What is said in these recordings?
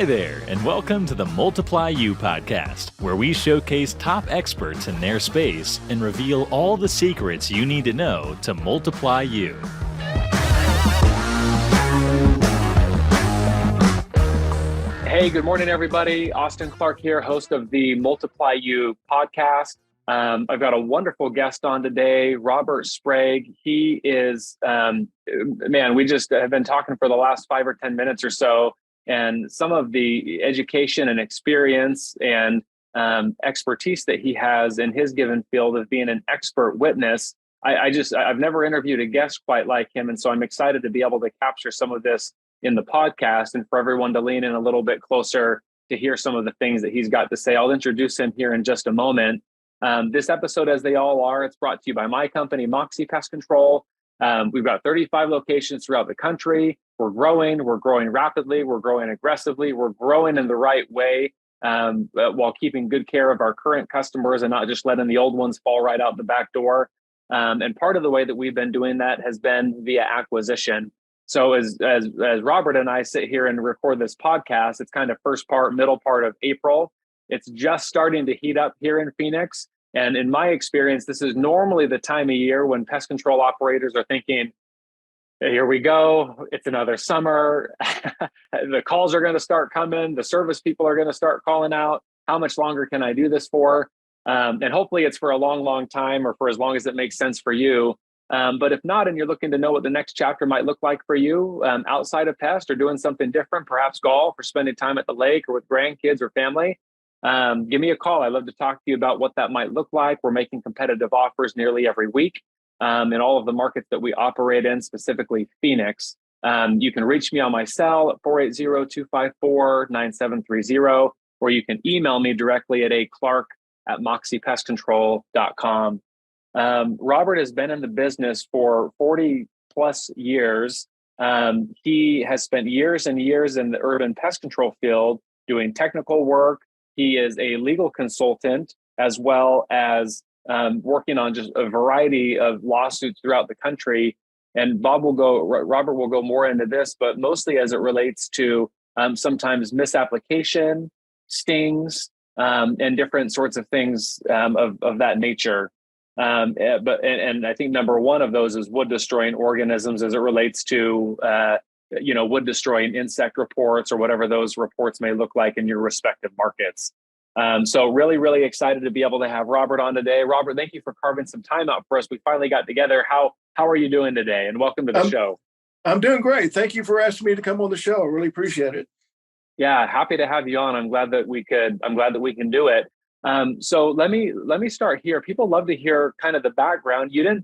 Hi there, and welcome to the Multiply You podcast, where we showcase top experts in their space and reveal all the secrets you need to know to multiply you. Hey, good morning, everybody. Austin Clark here, host of the Multiply You podcast. I've got a wonderful guest on today, Robert Sprague. He is, we just have been talking for the last 5 or 10 minutes or so, and some of the education and experience and expertise that he has in his given field of being an expert witness. I've never interviewed a guest quite like him, and so I'm excited to be able to capture some of this in the podcast and for everyone to lean in a little bit closer to hear some of the things that he's got to say. I'll introduce him here in just a moment. This episode, as they all are, it's brought to you by my company, Moxie Pest Control. We've got 35 locations throughout the country. We're growing rapidly, we're growing aggressively, we're growing in the right way while keeping good care of our current customers and not just letting the old ones fall right out the back door. And part of the way that we've been doing that has been via acquisition. So as Robert and I sit here and record this podcast, it's kind of first part, middle part of April. It's just starting to heat up here in Phoenix. And in my experience, this is normally the time of year when pest control operators are thinking, here we go, it's another summer. The calls are going to start coming. The service people are going to start calling out. How much longer can I do this for? And hopefully it's for a long, long time or for as long as it makes sense for you. But if not, and you're looking to know what the next chapter might look like for you outside of pest or doing something different, perhaps golf or spending time at the lake or with grandkids or family, give me a call. I'd love to talk to you about what that might look like. We're making competitive offers nearly every week in all of the markets that we operate in, specifically Phoenix. You can reach me on my cell at 480-254-9730, or you can email me directly at clark@moxiepestcontrol.com. Robert has been in the business for 40 plus years. He has spent years and years in the urban pest control field doing technical work. He is a legal consultant as well as working on just a variety of lawsuits throughout the country. And Robert will go more into this, but mostly as it relates to sometimes misapplication, stings, and different sorts of things of that nature. But I think number one of those is wood destroying organisms as it relates to wood destroying insect reports or whatever those reports may look like in your respective markets. So really, really excited to be able to have Robert on today. Robert, thank you for carving some time out for us. We finally got together. How are you doing today? And welcome to the show. I'm doing great. Thank you for asking me to come on the show. I really appreciate it. Yeah, happy to have you on. I'm glad that we can do it. So let me start here. People love to hear kind of the background. You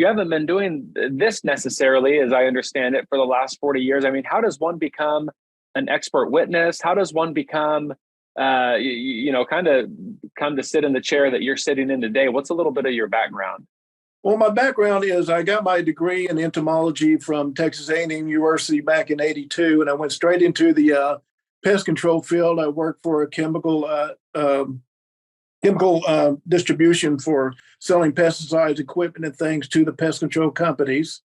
haven't been doing this necessarily, as I understand it, for the last 40 years. I mean, how does one become an expert witness? How does one become, kind of come to sit in the chair that you're sitting in today? What's a little bit of your background? Well, my background is I got my degree in entomology from Texas A&M University back in '82, and I went straight into the pest control field. I worked for a chemical distribution for selling pesticides, equipment, and things to the pest control companies.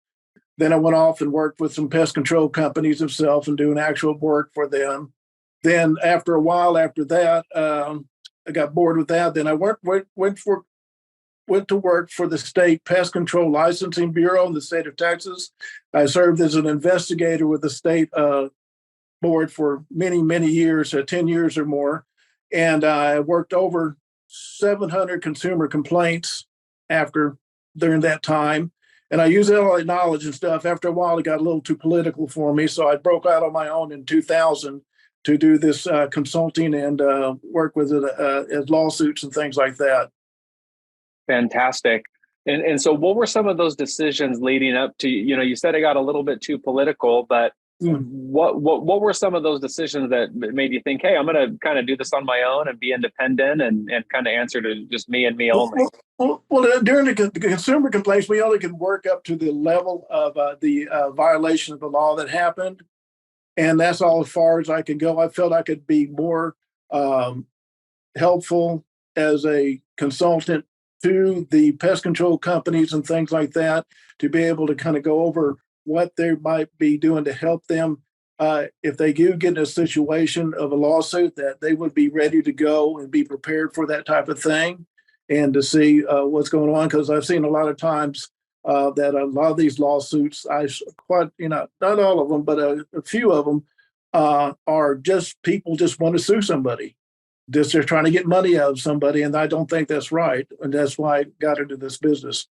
Then I went off and worked with some pest control companies themselves and doing actual work for them. Then after a while after that, I got bored with that. Then I went to work for the state pest control licensing bureau in the state of Texas. I served as an investigator with the state board for many, many years, 10 years or more. And I worked over 700 consumer complaints during that time. And I used all that knowledge and stuff. After a while, it got a little too political for me. So I broke out on my own in 2000 to do this consulting and work with it as lawsuits and things like that. Fantastic. And so what were some of those decisions leading up to, you said it got a little bit too political, but what were some of those decisions that made you think, hey, I'm going to kind of do this on my own and be independent and kind of answer to just me and me only? Well, during the consumer complaints, we only could work up to the level of the violation of the law that happened. And that's all as far as I could go. I felt I could be more helpful as a consultant to the pest control companies and things like that, to be able to kind of go over what they might be doing to help them if they do get in a situation of a lawsuit, that they would be ready to go and be prepared for that type of thing and to see what's going on. Because I've seen a lot of times that a lot of these lawsuits, not all of them, but a few of them are just people just want to sue somebody. Just they're trying to get money out of somebody, and I don't think that's right. And that's why I got into this business.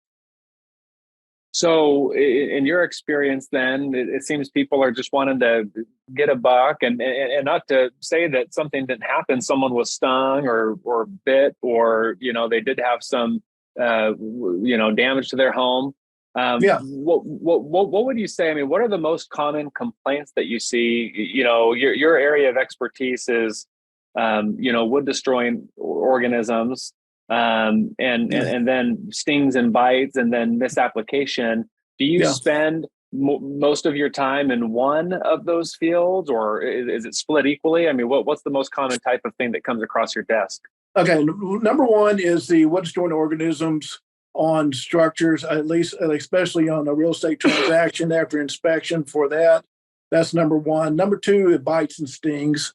So, in your experience, then it seems people are just wanting to get a buck, and not to say that something didn't happen. Someone was stung or bit, or they did have some damage to their home. Yeah. What would you say? I mean, what are the most common complaints that you see? Your area of expertise is wood destroying organisms, and then stings and bites, and then misapplication. Do you spend most of your time in one of those fields, or is it split equally? I mean, what's the most common type of thing that comes across your desk? Okay, number one is the wood destroying organisms on structures, at least, especially on a real estate transaction after inspection for that. That's number one. Number two, it bites and stings.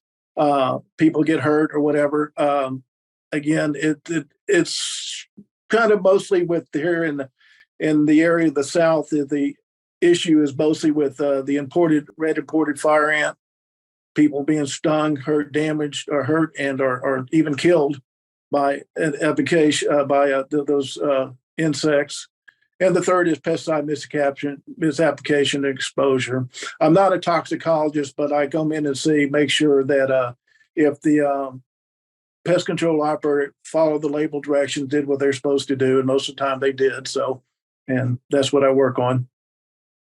People get hurt or whatever. Again, it's kind of mostly with here in the area of the South. The issue is mostly with the red imported fire ant. People being stung, hurt, damaged, or hurt, and or even killed by an application by those insects. And the third is pesticide misapplication and exposure. I'm not a toxicologist, but I come in and make sure that if the pest control operator followed the label directions, did what they're supposed to do, and most of the time they did. So, and that's what I work on.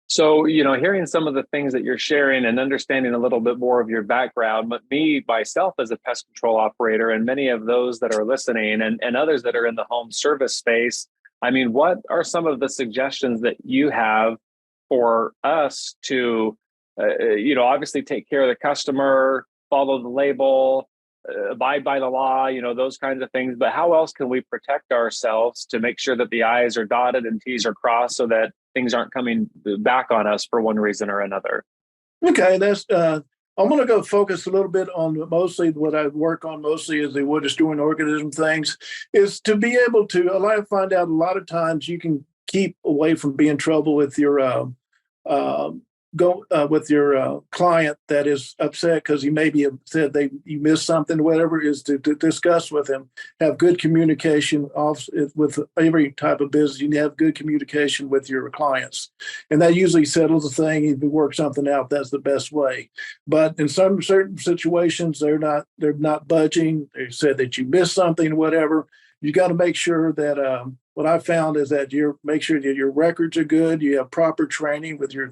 So, hearing some of the things that you're sharing and understanding a little bit more of your background, but me, myself, as a pest control operator, and many of those that are listening and others that are in the home service space, I mean, what are some of the suggestions that you have for us to, obviously take care of the customer, follow the label, abide by the law, those kinds of things. But how else can we protect ourselves to make sure that the I's are dotted and T's are crossed so that things aren't coming back on us for one reason or another? Okay, that's I'm going to go focus a little bit on mostly what I work on mostly is the wood destroying organism things, is to be able to find out a lot of times you can keep away from being in trouble with your client that is upset because he maybe said you missed something, whatever, is to discuss with him, have good communication with every type of business. You have good communication with your clients, and that usually settles the thing. If you work something out, that's the best way. But in some certain situations, they're not budging. They said that you missed something, whatever. You got to make sure that what I found is that make sure that your records are good. You have proper training with your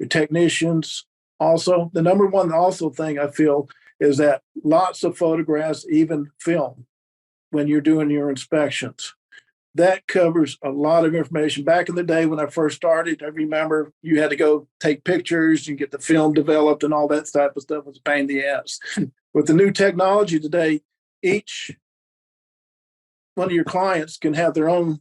technicians. Also, the number one thing I feel is that lots of photographs, even film, when you're doing your inspections. That covers a lot of information. Back in the day when I first started, I remember you had to go take pictures, you get the film developed and all that type of stuff was a pain in the ass. With the new technology today, each one of your clients can have their own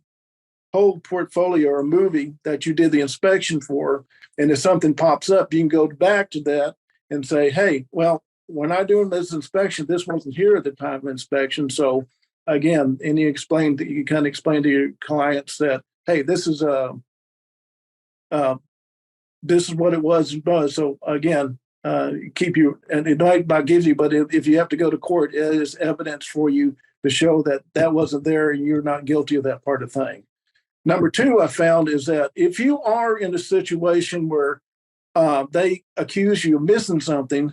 whole portfolio or movie that you did the inspection for. And if something pops up, you can go back to that and say, hey, well, when I'm doing this inspection, this wasn't here at the time of inspection. So again, and you kind of explain to your clients that, hey, this is what it was. So again, keep you, and it might not give you, but if you have to go to court, it is evidence for you to show that wasn't there and you're not guilty of that part of thing. Number two, I found is that if you are in a situation where they accuse you of missing something,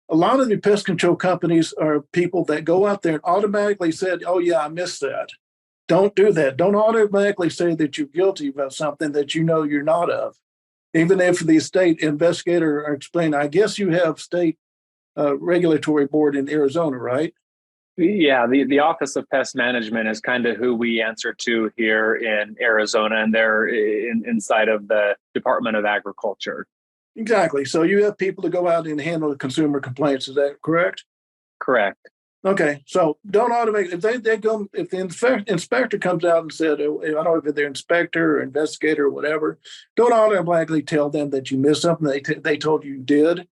a lot of the pest control companies are people that go out there and automatically said, oh, yeah, I missed that. Don't do that. Don't automatically say that you're guilty of something that you're not of. Even if the state investigator explained, I guess you have state regulatory board in Arizona, right? Yeah, the Office of Pest Management is kind of who we answer to here in Arizona, and they're inside of the Department of Agriculture. Exactly. So you have people to go out and handle the consumer complaints. Is that correct? Correct. Okay. So don't automatically, if the inspector comes out and said, I don't know if they're inspector or investigator or whatever, don't automatically tell them that you missed something they told you did.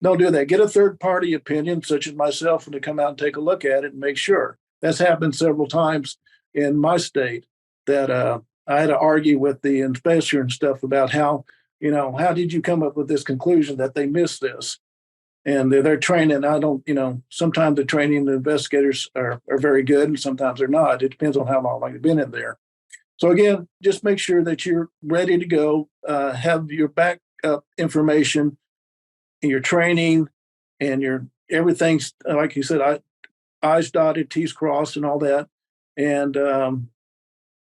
don't do that. Get a third party opinion, such as myself, and to come out and take a look at it and make sure. That's happened several times in my state that I had to argue with the inspector and stuff about how, how did you come up with this conclusion that they missed this? And they're training. I don't, sometimes the training the investigators are very good and sometimes they're not. It depends on how long they've been in there. So again, just make sure that you're ready to go, have your backup information, your training, and your everything's like you said, I's dotted, T's crossed, and all that. And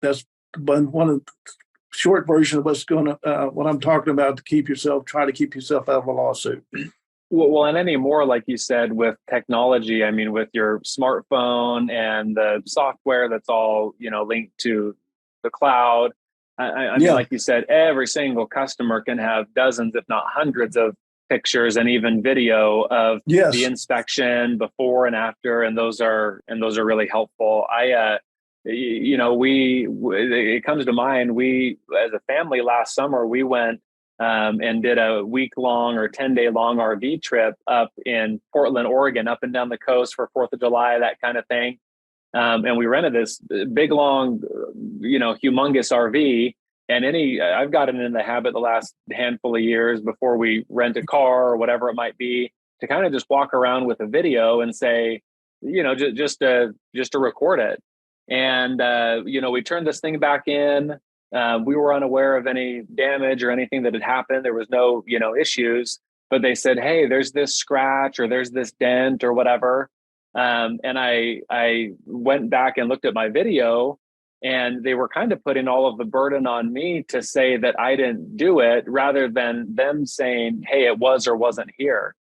that's one of the short version of what I'm talking about to try to keep yourself out of a lawsuit. Well, and anymore, like you said, with technology, I mean, with your smartphone and the software that's all, linked to the cloud. I mean, like you said, every single customer can have dozens, if not hundreds of pictures and even video of the inspection before and after. And those are really helpful. It comes to mind, we, as a family last summer, we went and did a week-long or 10-day long RV trip up in Portland, Oregon, up and down the coast for 4th of July, that kind of thing. And we rented this big, long, humongous RV. And I've gotten in the habit the last handful of years before we rent a car or whatever it might be to kind of just walk around with a video and say, just to record it. And, we turned this thing back in. We were unaware of any damage or anything that had happened. There was no, issues, but they said, hey, there's this scratch or there's this dent or whatever. And I went back and looked at my video, and they were kind of putting all of the burden on me to say that I didn't do it rather than them saying, hey, it was or wasn't here.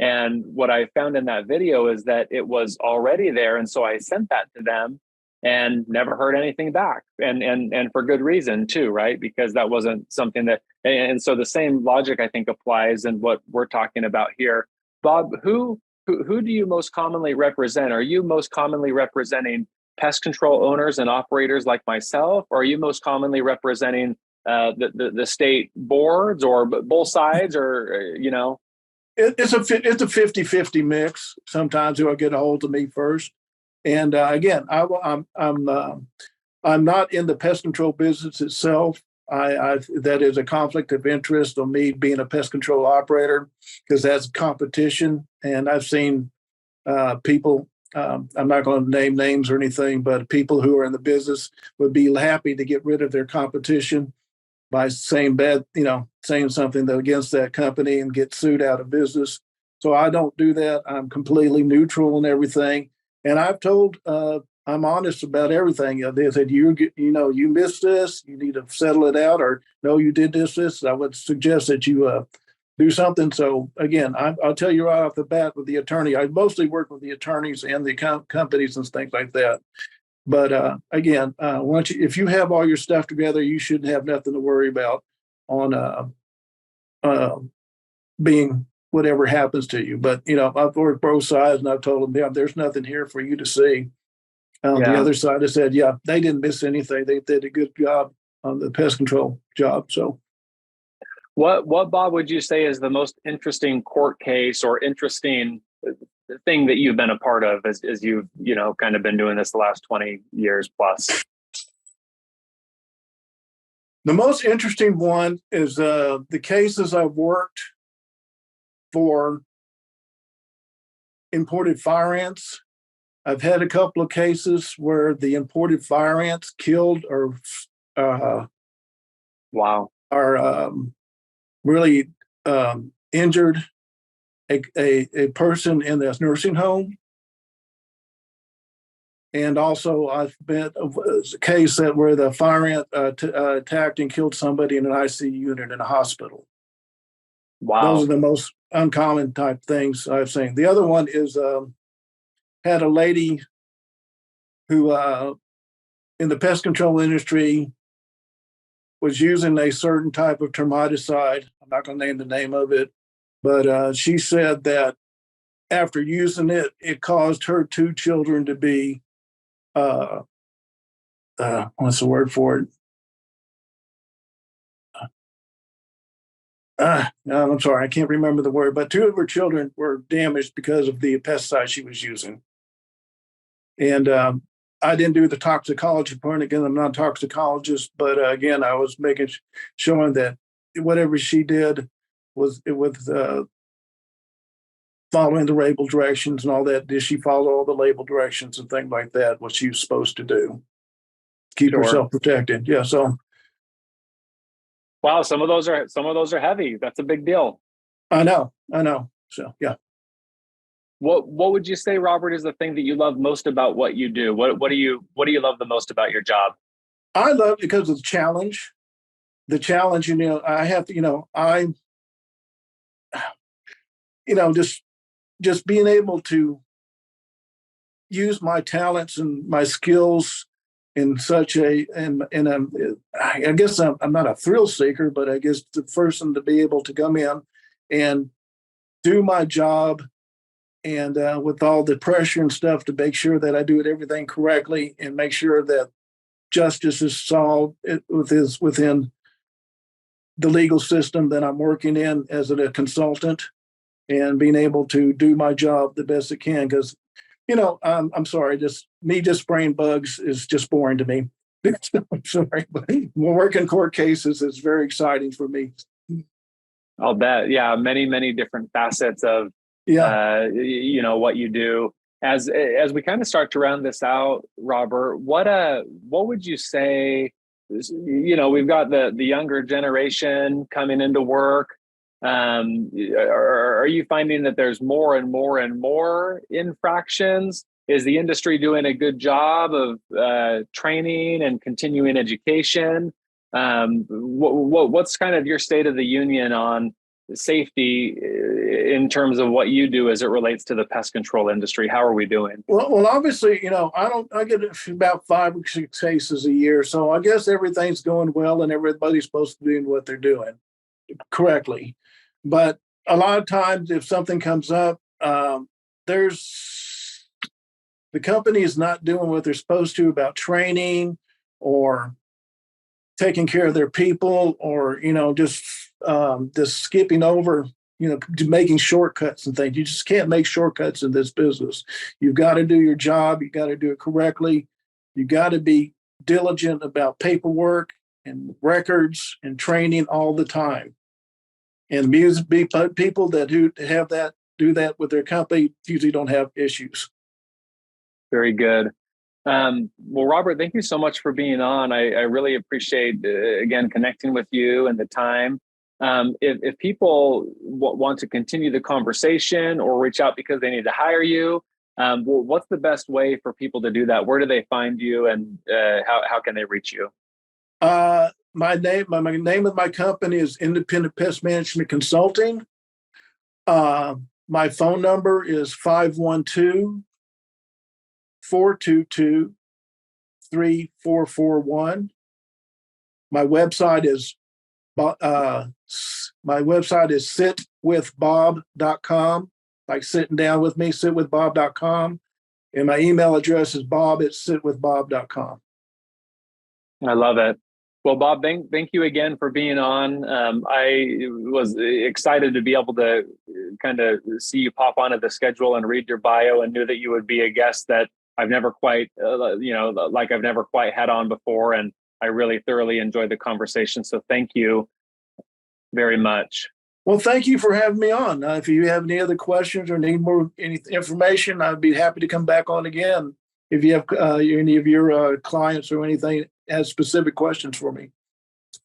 And what I found in that video is that it was already there. And so I sent that to them and never heard anything back. And for good reason too, right? Because that wasn't something that, and so the same logic I think applies in what we're talking about here. Bob, who do you most commonly represent? Are you most commonly representing pest control owners and operators like myself? Or are you most commonly representing the state boards or both sides, or, It's a 50-50 mix. Sometimes they'll get a hold of me first. And again, I'm not in the pest control business itself. That is a conflict of interest on me being a pest control operator, because that's competition. And I've seen people, I'm not going to name names or anything, but people who are in the business would be happy to get rid of their competition by saying saying something against that company and get sued out of business. So I don't do that. I'm completely neutral in everything. And I've told, I'm honest about everything. They said, you missed this, you need to settle it out, or no, you did this. I would suggest that you do something. So again, I'll tell you right off the bat with the attorney, I mostly work with the attorneys and the companies and things like that. But again, if you have all your stuff together, you shouldn't have nothing to worry about on being whatever happens to you. But, I've worked both sides and I've told them, yeah, there's nothing here for you to see. The other side has said, yeah, they didn't miss anything. They did a good job on the pest control job. So what, Bob, would you say is the most interesting court case or interesting thing that you've been a part of as you've, kind of been doing this the last 20 years plus? The most interesting one is the cases I've worked for imported fire ants. I've had a couple of cases where the imported fire ants killed or really injured a person in this nursing home. And also I've been a case where the fire ant attacked and killed somebody in an ICU unit in a hospital. Wow. Those are the most uncommon type things I've seen. The other one is had a lady who in the pest control industry was using a certain type of termiticide. I'm not going to name the name of it, but she said that after using it, it caused her 2 children to be, what's the word for it? I'm sorry, I can't remember the word, but two of her children were damaged because of the pesticide she was using. And I didn't do the toxicology part. Again, I'm not a toxicologist, but again, I was showing that whatever she did was following the label directions and all that. Did she follow all the label directions and things like that? What she was supposed to do, keep herself protected. Yeah. So, wow, some of those are heavy. That's a big deal. I know. So, yeah. What would you say, Robert, is the thing that you love most about what you do? What do you love the most about your job? I love it because of the challenge. The challenge, I have to, just being able to use my talents and my skills in such I guess I'm not a thrill seeker, but I guess the person to be able to come in and do my job and with all the pressure and stuff to make sure that I do everything correctly and make sure that justice is solved within the legal system that I'm working in as a consultant, and being able to do my job the best it can. Because, I'm sorry, just spraying bugs is just boring to me. I'm sorry, but working court cases is very exciting for me. I'll bet. Yeah, many, many different facets of what you do. As we kind of start to round this out, Robert, what would you say? We've got the younger generation coming into work. Are you finding that there's more and more and more infractions? Is the industry doing a good job of training and continuing education? What's kind of your state of the union on safety in terms of what you do as it relates to the pest control industry? How are we doing? Well, obviously, I get about 5 or 6 cases a year. So I guess everything's going well and everybody's supposed to be doing what they're doing correctly. But a lot of times if something comes up, the company is not doing what they're supposed to about training or taking care of their people, or, just skipping over, making shortcuts and things. You just can't make shortcuts in this business. You've got to do your job. You got to do it correctly. You got to be diligent about paperwork and records and training all the time. And people that do that with their company usually don't have issues. Very good. Well, Robert, thank you so much for being on. I really appreciate, again, connecting with you and the time. If people want to continue the conversation or reach out because they need to hire you, what's the best way for people to do that? Where do they find you, and how can they reach you? My name of my company is Independent Pest Management Consulting. My phone number is 512-422-3441. My website is sitwithbob.com, like sitting down with me, sitwithbob.com. And my email address is bob@sitwithbob.com. I love it. Well, Bob, thank you again for being on. I was excited to be able to kind of see you pop onto the schedule and read your bio, and knew that you would be a guest that I've never quite, I've never quite had on before. And I really thoroughly enjoyed the conversation. So thank you very much. Well, thank you for having me on. If you have any other questions or need any information, I'd be happy to come back on again. If you have any of your clients or anything has specific questions for me.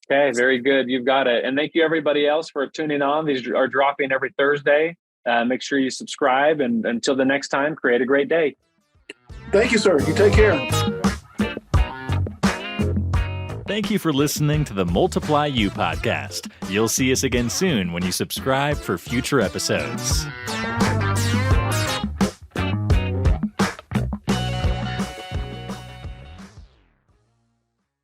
Okay, very good. You've got it. And thank you, everybody else, for tuning on. These are dropping every Thursday. Make sure you subscribe. And until the next time, create a great day. Thank you, sir. You take care. Thank you for listening to the Multiply You podcast. You'll see us again soon when you subscribe for future episodes.